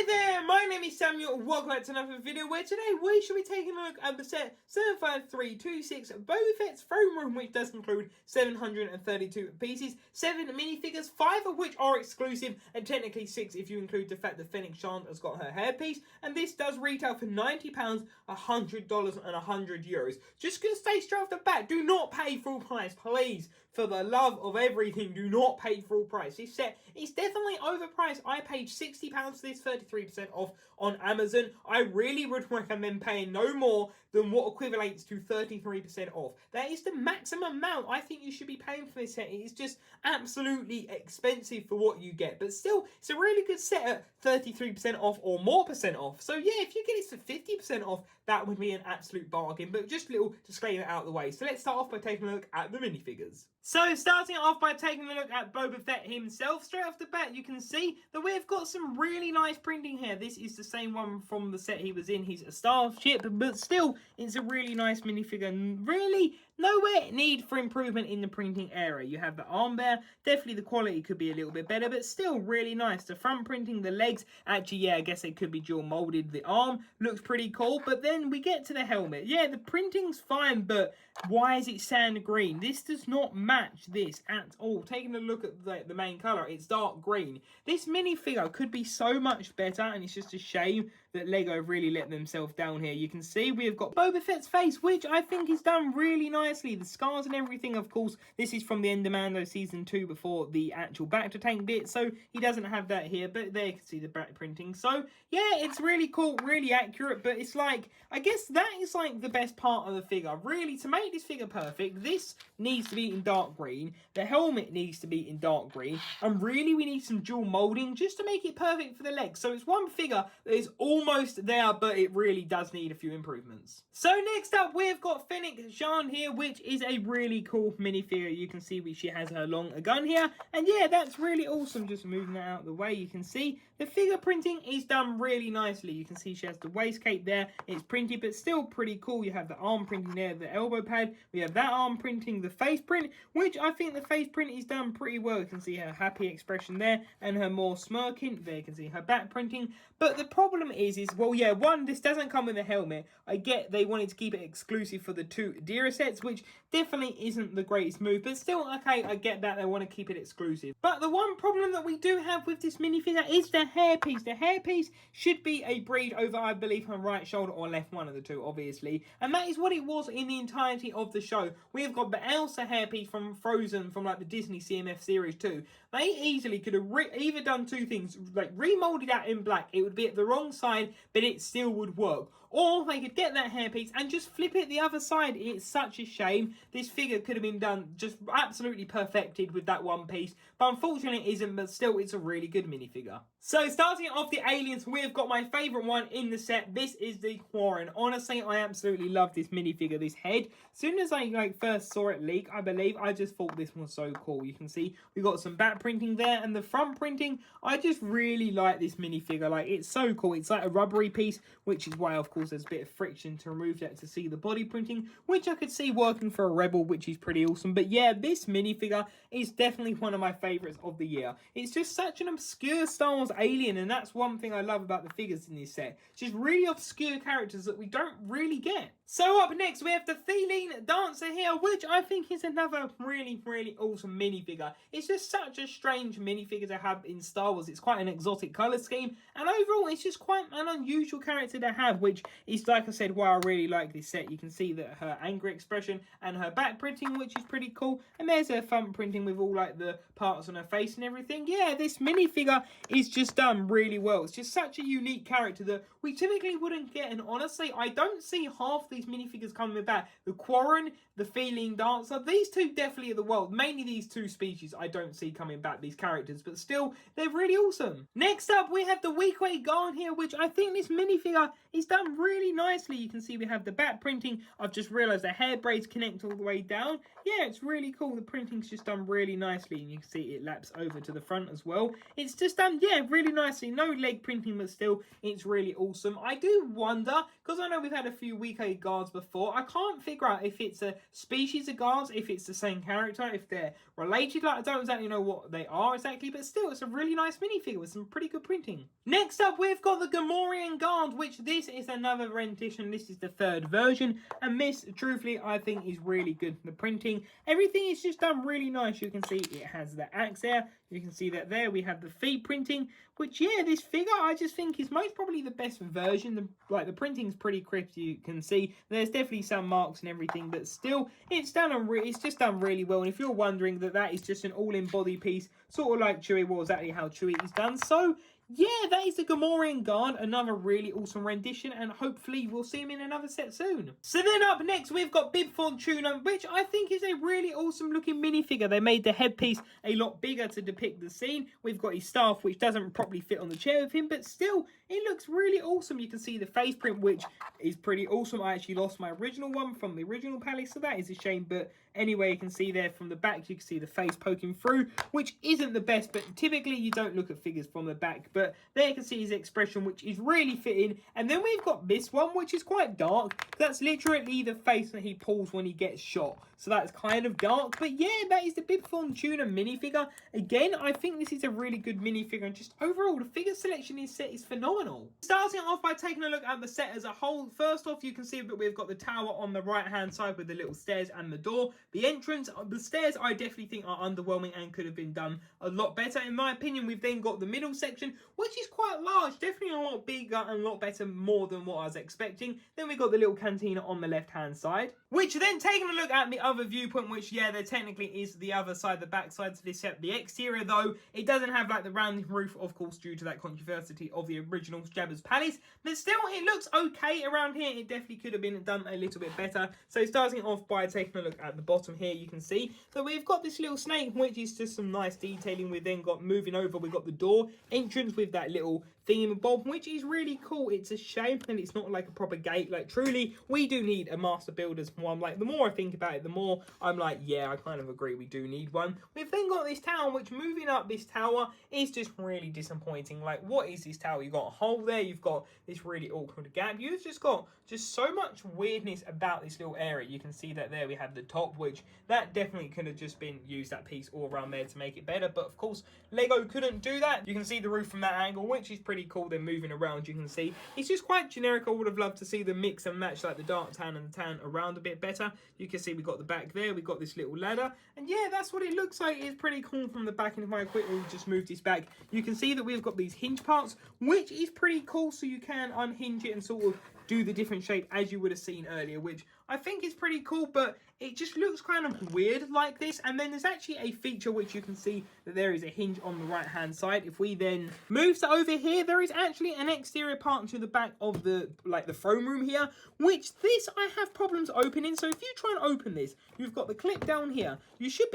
Hi there, my name is Samuel, welcome back to another video where today we shall be taking a look at the set 75326 Boba Fett's throne room, which does include 732 pieces, 7 minifigures, 5 of which are exclusive, and technically 6 if you include the fact that Fennec Shand has got her hairpiece, and this does retail for £90, $100 and €100. Just gonna say straight off the bat, do not pay full price, please. For the love of everything, do not pay full price. This set is definitely overpriced. I paid £60 for this, 33% off on Amazon. I really would recommend paying no more than what equivalates to 33% off. That is the maximum amount I think you should be paying for this set. It is just absolutely expensive for what you get. But still, it's a really good set at 33% off or more percent off. So yeah, if you get it for 50% off, that would be an absolute bargain. But just a little disclaimer out of the way. So let's start off by taking a look at the minifigures. So starting off by taking a look at Boba Fett himself, straight off the bat you can see that we've got some really nice printing here. This is the same one from the set he was in, his starship, but still it's a really nice minifigure. Really nowhere need for improvement in the printing area. You have the arm there, definitely the quality could be a little bit better, but still really nice. The front printing, the legs, actually yeah, I guess it could be dual molded. The arm looks pretty cool, but then we get to the helmet. Yeah, the printing's fine, but why is it sand green? This does not match this at all. Taking a look at the main colour, it's dark green. This minifigure could be so much better, and it's just a shame that LEGO really let themselves down here. You can see we've got Boba Fett's face, which I think is done really nicely. The scars and everything, of course, this is from the End of Mando Season 2 before the actual back to tank bit, so he doesn't have that here, but there you can see the back printing. So yeah, it's really cool, really accurate, but it's like, I guess that is like the best part of the figure. Really, to make this figure perfect, this needs to be in dark green, the helmet needs to be in dark green, and really we need some dual molding just to make it perfect for the legs. So it's one figure that is almost there, but it really does need a few improvements. So next up we've got Fennec Shand here, which is a really cool minifigure. You can see she has her long gun here, and yeah, that's really awesome. Just moving that out of the way, you can see the figure printing is done really nicely. You can see she has the waist cape there, it's printed but still pretty cool. You have the arm printing there, the elbow pad, we have that arm printing, the face print, which I think the face print is done pretty well. You can see her happy expression there and her more smirking. There you can see her back printing. But the problem is well, yeah, one, this doesn't come with a helmet. I get they wanted to keep it exclusive for the 2 Dira sets, which definitely isn't the greatest move, but still, okay, I get that they want to keep it exclusive. But the one problem that we do have with this minifigure is the hairpiece. The hairpiece should be a braid over, I believe, her right shoulder or left, one of the two, obviously. And that is what it was in the entirety of the show. We have got the Elsa hairpiece from Frozen, from like the Disney CMF series 2. They easily could have either done two things, like remolded that in black. It would be at the wrong side, but it still would work. Or they could get that hairpiece and just flip it the other side. It's such a shame. This figure could have been done just absolutely perfected with that one piece, but unfortunately it isn't, but still it's a really good minifigure. So starting off the aliens, we've got my favourite one in the set. This is the Quarren. Honestly, I absolutely love this minifigure, this head. As soon as I first saw it leak, I believe, I just thought this one was so cool. You can see we got some back printing there and the front printing. I just really like this minifigure. Like, it's so cool. It's like a rubbery piece, which is why, of course, there's a bit of friction to remove that to see the body printing, which I could see working for a Rebel, which is pretty awesome. But yeah, this minifigure is definitely one of my favourites of the year. It's just such an obscure Star Wars alien, and that's one thing I love about the figures in this set. Just really obscure characters that we don't really get. So up next, we have the Feline Dancer here, which I think is another really, really awesome minifigure. It's just such a strange minifigure to have in Star Wars. It's quite an exotic colour scheme, and overall, it's just quite an unusual character to have, which is, like I said, why I really like this set. You can see that her angry expression and her back printing, which is pretty cool, and there's her front printing with all like the parts on her face and everything. Yeah, this minifigure is just done really well. It's just such a unique character that we typically wouldn't get, and honestly, I don't see half these minifigures coming back. The Quarren, the Feline Dancer, these two definitely are the world. Mainly these two species I don't see coming back, these characters, but still, they're really awesome. Next up, we have the Weequay Garn here, which I think this minifigure is done really nicely. You can see we have the back printing. I've just realised the hair braids connect all the way down. yeah, it's really cool. The printing's just done really nicely, and you can see it laps over to the front as well. It's just done, yeah, really nicely. No leg printing, but still, it's really awesome. I do wonder, because I know we've had a few weekly guards before, I can't figure out if it's a species of guards, if it's the same character, if they're related. Like, I don't exactly know what they are exactly, but still, it's a really nice minifigure with some pretty good printing. Next up, we've got the Gamorrean Guard, which this is another rendition. This is the third version, and this, truthfully, I think is really good. The printing, everything is just done really nice. You can see it has the axe there. You can see that there. We have the feet printing, which, yeah, this figure I just think is most probably the best version. The printing's pretty crisp. You can see there's definitely some marks and everything, but still, it's just done really well. And if you're wondering that is just an all-in body piece, sort of like Chewie, well, exactly how Chewie is done. So yeah, that is the Gamorrean Guard, another really awesome rendition, and hopefully we'll see him in another set soon. So then up next, we've got Bib Fortuna, which I think is a really awesome looking minifigure. They made the headpiece a lot bigger to depict the scene. We've got his staff, which doesn't properly fit on the chair with him, but still, it looks really awesome. You can see the face print, which is pretty awesome. I actually lost my original one from the original Palace, so that is a shame, but anyway, you can see there from the back, you can see the face poking through, which isn't the best, but typically you don't look at figures from the back. But there you can see his expression, which is really fitting. And then we've got this one, which is quite dark. That's literally the face that he pulls when he gets shot. So that's kind of dark. But yeah, that is the Bib Fortuna minifigure. Again, I think this is a really good minifigure. And just overall, the figure selection in this set is phenomenal. Starting off by taking a look at the set as a whole. First off, you can see that we've got the tower on the right-hand side with the little stairs and the door. The entrance, the stairs, I definitely think are underwhelming and could have been done a lot better. In my opinion, we've then got the middle section, which is quite large, definitely a lot bigger and a lot better, more than what I was expecting. Then we've got the little cantina on the left-hand side, which then taking a look at the other viewpoint, which, yeah, there technically is the other side, the back side to this set. The exterior, though, it doesn't have, like, the rounded roof, of course, due to that controversy of the original Jabba's Palace. But still, it looks okay around here. It definitely could have been done a little bit better. So starting off by taking a look at the bottom here, you can see that we've got this little snake, which is just some nice detailing. We've then got, moving over, we've got the door entrance with that little thingamabob, which is really cool. It's a shame and it's not like a proper gate. Like, truly, we do need a master builder's one. Like, the more I think about it, the more I'm like, yeah, I kind of agree, we do need one. We've then got this tower, which moving up this tower is just really disappointing. Like, what is this tower? You've got a hole there, you've got this really awkward gap. You've just got so much weirdness about this little area. You can see that there we have the top, which that definitely could have just been used, that piece all around there, to make it better. But of course, Lego couldn't do that. You can see the roof from that angle, which is pretty cool. They're moving around, you can see. It's just quite generic. I would have loved to see the mix and match, like the dark tan and the tan around a bit better. You can see we got the back there, we got this little ladder, and yeah, that's what it looks like. It's pretty cool from the back. And if I quickly just move this back, you can see that we've got these hinge parts, which is pretty cool. So you can unhinge it and sort of do the different shape as you would have seen earlier, which I think is pretty cool, but it just looks kind of weird like this. And then there's actually a feature which you can see that there is a hinge on the right hand side. If we then move to over here, there is actually an exterior part to the back of the throne room here, which this I have problems opening. So if you try and open this, you've got the clip down here. You should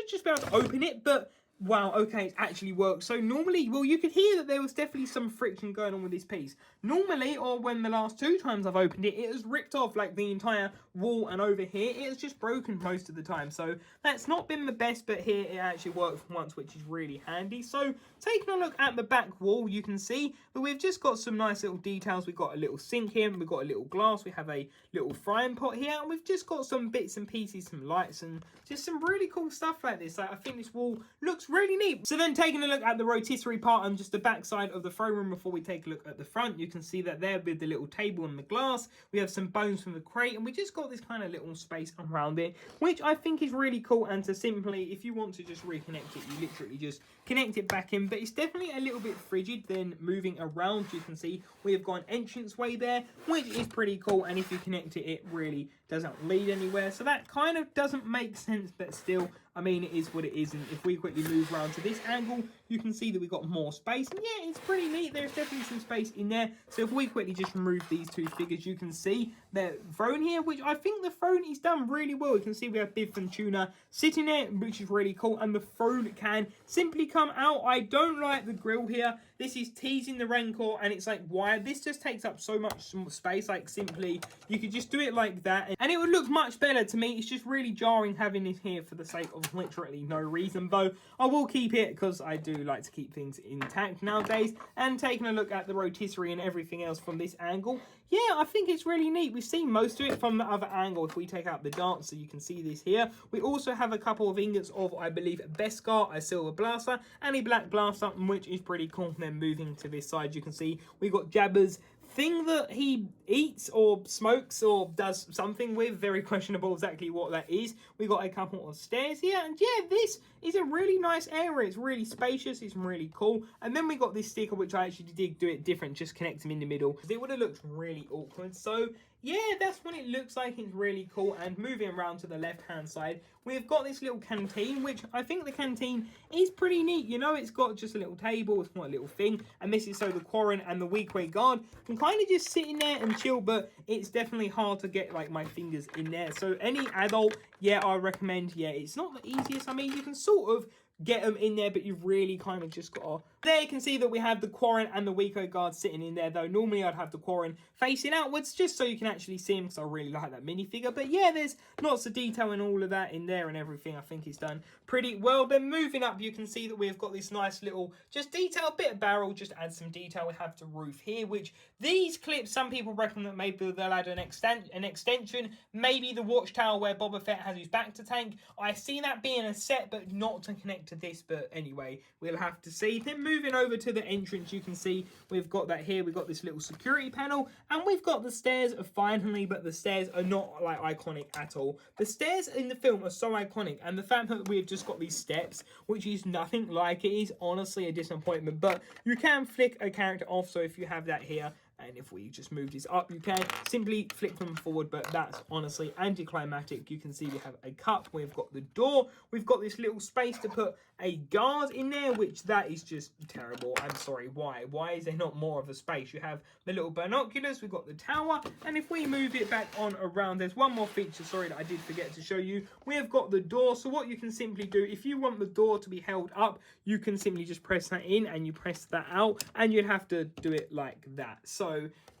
just be able to open it, but wow, okay, it actually works. So normally, well, you could hear that there was definitely some friction going on with this piece. Normally, or when the last two times I've opened it, it has ripped off like the entire wall, and over here, it has just broken most of the time. So that's not been the best, but here it actually worked for once, which is really handy. So taking a look at the back wall, you can see that we've just got some nice little details. We've got a little sink here, we've got a little glass, we have a little frying pot here, and we've just got some bits and pieces, some lights, and just some really cool stuff like this. Like, I think this wall looks really neat. So then taking a look at the rotisserie part and just the back side of the throne room before we take a look at the front, you can see that there with the little table and the glass, we have some bones from the crate, and we just got this kind of little space around it, which I think is really cool. And to simply, if you want to just reconnect it, you literally just connect it back in. But it's definitely a little bit frigid. Then moving around, you can see we have got an entranceway there, which is pretty cool. And if you connect it, it really doesn't lead anywhere. So that kind of doesn't make sense, but still, I mean, it is what it is. And if we quickly move around to this angle, you can see that we've got more space. And yeah, it's pretty neat. There's definitely some space in there. So if we quickly just remove these two figures, you can see the throne here, which I think the throne is done really well. You can see we have Bib and Tuna sitting there, which is really cool. And the throne can simply come out. I don't like the grill here. This is teasing the Rancor, and it's like, why? This just takes up so much space. Like, simply, you could just do it like that, and it would look much better to me. It's just really jarring having this here for the sake of literally no reason, though I will keep it because I do like to keep things intact nowadays. And taking a look at the rotisserie and everything else from this angle, yeah, I think it's really neat. We've seen most of it from the other angle. If we take out the dancer, you can see this here. We also have a couple of ingots of, I believe, Beskar, a silver blaster, and a black blaster, which is pretty cool. Then moving to this side, you can see we got Jabba's thing that he eats or smokes or does something with. Very questionable exactly what that is. We got a couple of stairs here, and yeah, this is a really nice area. It's really spacious, it's really cool. And then we got this sticker, which I actually did do it different, just connect them in the middle, because it would have looked really awkward. So yeah, that's what it looks like. It's really cool. And moving around to the left hand side, we've got this little canteen, which I think the canteen is pretty neat. You know, it's got just a little table, it's got a little thing, and this is so the Quarren and the weak-way guard can kind of just sit in there and chill, but it's definitely hard to get like my fingers in there. So any adult, yeah, I recommend. Yeah, it's not the easiest. I mean, you can sort of get them in there, but you've really kind of just got to... There you can see that we have the Quarren and the Weeko guard sitting in there, though normally I'd have the Quarren facing outwards just so you can actually see him, because I really like that minifigure. But yeah, there's lots of detail and all of that in there and everything. I think it's done pretty well. Then moving up, you can see that we've got this nice little just detail, bit of barrel, just add some detail. We have the roof here, which these clips, some people reckon that maybe they'll add an extension, maybe the watchtower where Boba Fett has his back to tank. I see that being a set, but not to connect to this. But anyway, we'll have to see. Then moving over to the entrance, you can see we've got that here. We've got this little security panel, and we've got the stairs finally, but the stairs are not like iconic at all. The stairs in the film are so iconic, and the fact that we've just got these steps, which is nothing like it, is honestly a disappointment. But you can flick a character off, so if you have that here, and if we just move this up, you can simply flick them forward, but that's honestly anticlimactic. You can see we have a cup, we've got the door, we've got this little space to put a guard in there, which that is just terrible. I'm sorry, why? Why is there not more of a space? You have the little binoculars, we've got the tower, and if we move it back on around, there's one more feature, sorry, that I did forget to show you. We have got the door, so what you can simply do, if you want the door to be held up, you can simply just press that in, and you press that out, and you'd have to do it like that. So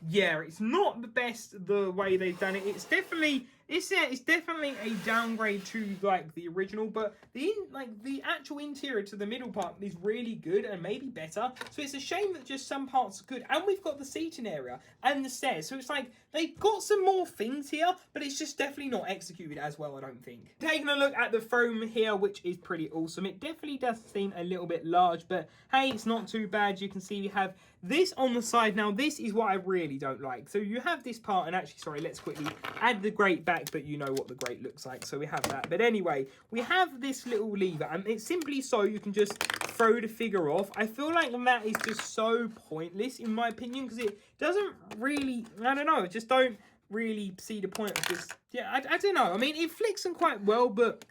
yeah, it's not the best the way they've done it. It's definitely a downgrade to like the original, but the actual interior to the middle part is really good and maybe better. So it's a shame that just some parts are good. And we've got the seating area and the stairs, so it's like they've got some more things here, but it's just definitely not executed as well, I don't think. Taking a look at the throne here, which is pretty awesome. It definitely does seem a little bit large, but hey, it's not too bad. You can see we have this on the side. Now this is what I really don't like. So you have this part, and actually, sorry, let's quickly add the grate back, but you know what the grate looks like, so we have that. But anyway, we have this little lever, and it's simply so you can just throw the figure off. I feel like that is just so pointless in my opinion, because it doesn't really, I don't know, I just don't really see the point of this. Yeah, I don't know. I mean, it flicks them quite well, but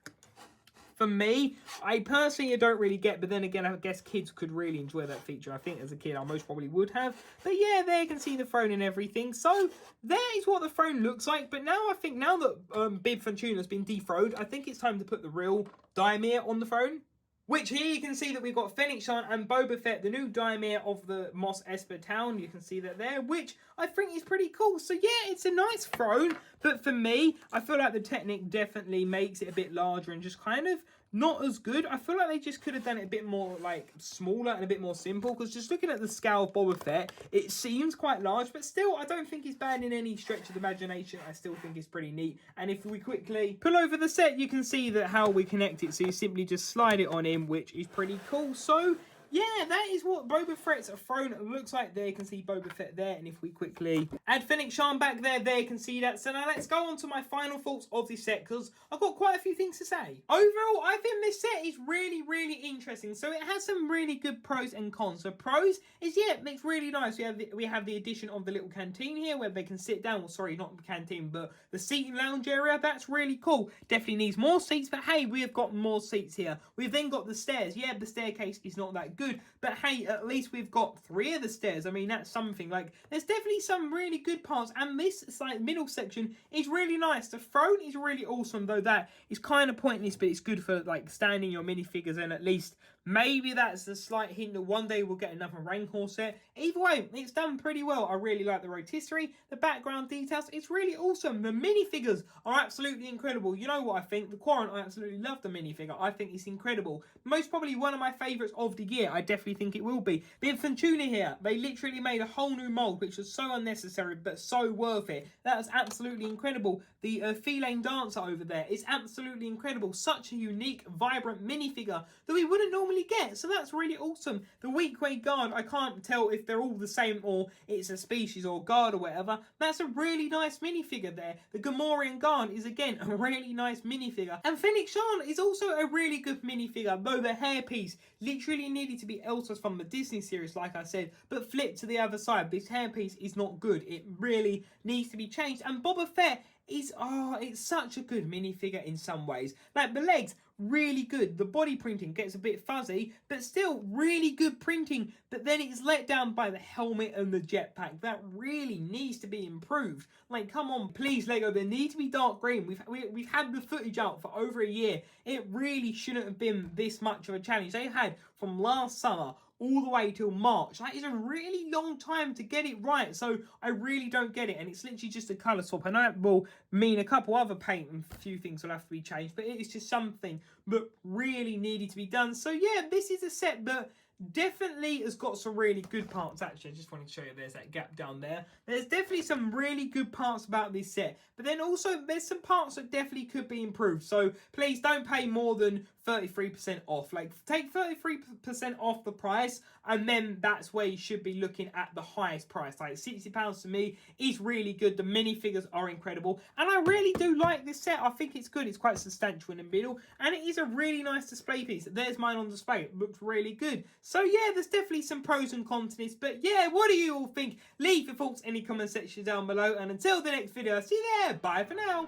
for me, I personally don't really get, but then again, I guess kids could really enjoy that feature. I think as a kid, I most probably would have. But yeah, there you can see the throne and everything. So there is what the throne looks like. But now I think, now that Bib Fortuna has been dethroned, I think it's time to put the real Daimir on the throne. Which here you can see that we've got Fennec Shand and Boba Fett, the new Daimir of the Mos Espa town. You can see that there, which I think is pretty cool. So yeah, it's a nice throne, but for me, I feel like the Technic definitely makes it a bit larger and just kind of not as good. I feel like they just could have done it a bit more like smaller and a bit more simple, because just looking at the scale of Boba Fett, it seems quite large, but still I don't think it's bad in any stretch of the imagination. I still think it's pretty neat. And if we quickly pull over the set, you can see that how we connect it. So you simply just slide it on in, which is pretty cool. So yeah, that is what Boba Fett's throne looks like there. You can see Boba Fett there, and if we quickly add Fennec Shan back there, you can see that. So now let's go on to my final thoughts of this set, because I've got quite a few things to say. Overall, I think this set is really, really interesting. So it has some really good pros and cons. So pros is, yeah, it's really nice. We have the addition of the little canteen here where they can sit down. Well, sorry, not the canteen, but the seating lounge area. That's really cool. Definitely needs more seats, but hey, we have got more seats here. We've then got the stairs. Yeah, the staircase is not that good, but hey, at least we've got 3 of the stairs. I mean, that's something. Like, there's definitely some really good parts, and this like middle section is really nice. The throne is really awesome, though that is kind of pointless, but it's good for like standing your minifigures, and at least maybe that's a slight hint that one day we'll get another Rancor set. Either way, it's done pretty well. I really like the rotisserie, the background details. It's really awesome. The minifigures are absolutely incredible. You know what I think? The Quarant, I absolutely love the minifigure. I think it's incredible. Most probably one of my favourites of the year. I definitely think it will be. The Infant Tuna here, they literally made a whole new mould, which was so unnecessary, but so worth it. That was absolutely incredible. The Feline Dancer over there is absolutely incredible. Such a unique, vibrant minifigure that we wouldn't normally get, so that's really awesome. The Weequay Guard, I can't tell if they're all the same or it's a species or guard or whatever. That's a really nice minifigure there. The Gamorrean Guard is again a really nice minifigure, and Fennec Shan is also a really good minifigure, though the hairpiece literally needed to be Elsa's from the Disney series, like I said, but flipped to the other side. This hairpiece is not good. It really needs to be changed. And Boba Fett is, it's such a good minifigure in some ways. Like, the legs, really good. The body printing gets a bit fuzzy, but still really good printing. But then it's let down by the helmet and the jetpack. That really needs to be improved. Like, come on, please, Lego. There needs to be dark green. We've had the footage out for over a year. It really shouldn't have been this much of a challenge. They had from last summer all the way till March. That is a really long time to get it right, so I really don't get it, and it's literally just a colour swap. I know it will mean a couple other paint and a few things will have to be changed, but it is just something that really needed to be done. So yeah, this is a set that definitely has got some really good parts. Actually, I just wanted to show you there's that gap down there. There's definitely some really good parts about this set, but then also there's some parts that definitely could be improved. So please don't pay more than 33% off. Like, take 33% off the price, and then that's where you should be looking at the highest price. Like, £60 to me is really good. The minifigures are incredible, and I really do like this set. I think it's good. It's quite substantial in the middle, and it is a really nice display piece. There's mine on display. It looks really good. So yeah, there's definitely some pros and cons to this, but yeah, what do you all think? Leave your thoughts in the comment section down below, and until the next video, see you there. Bye for now.